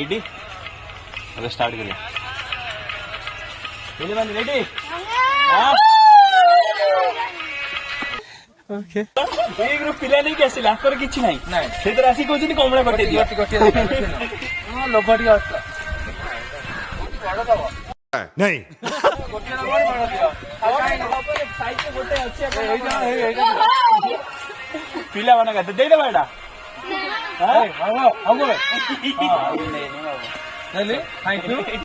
ready अब start करिए ready okay एक ग्रुप पिला नहीं कैसे लाकर किछि नाही नाही सेतर आसी कहउछनी कमळा पटे दियो लोभटी आछा नहीं पिला बना कहते दे दे बेटा थैंक यू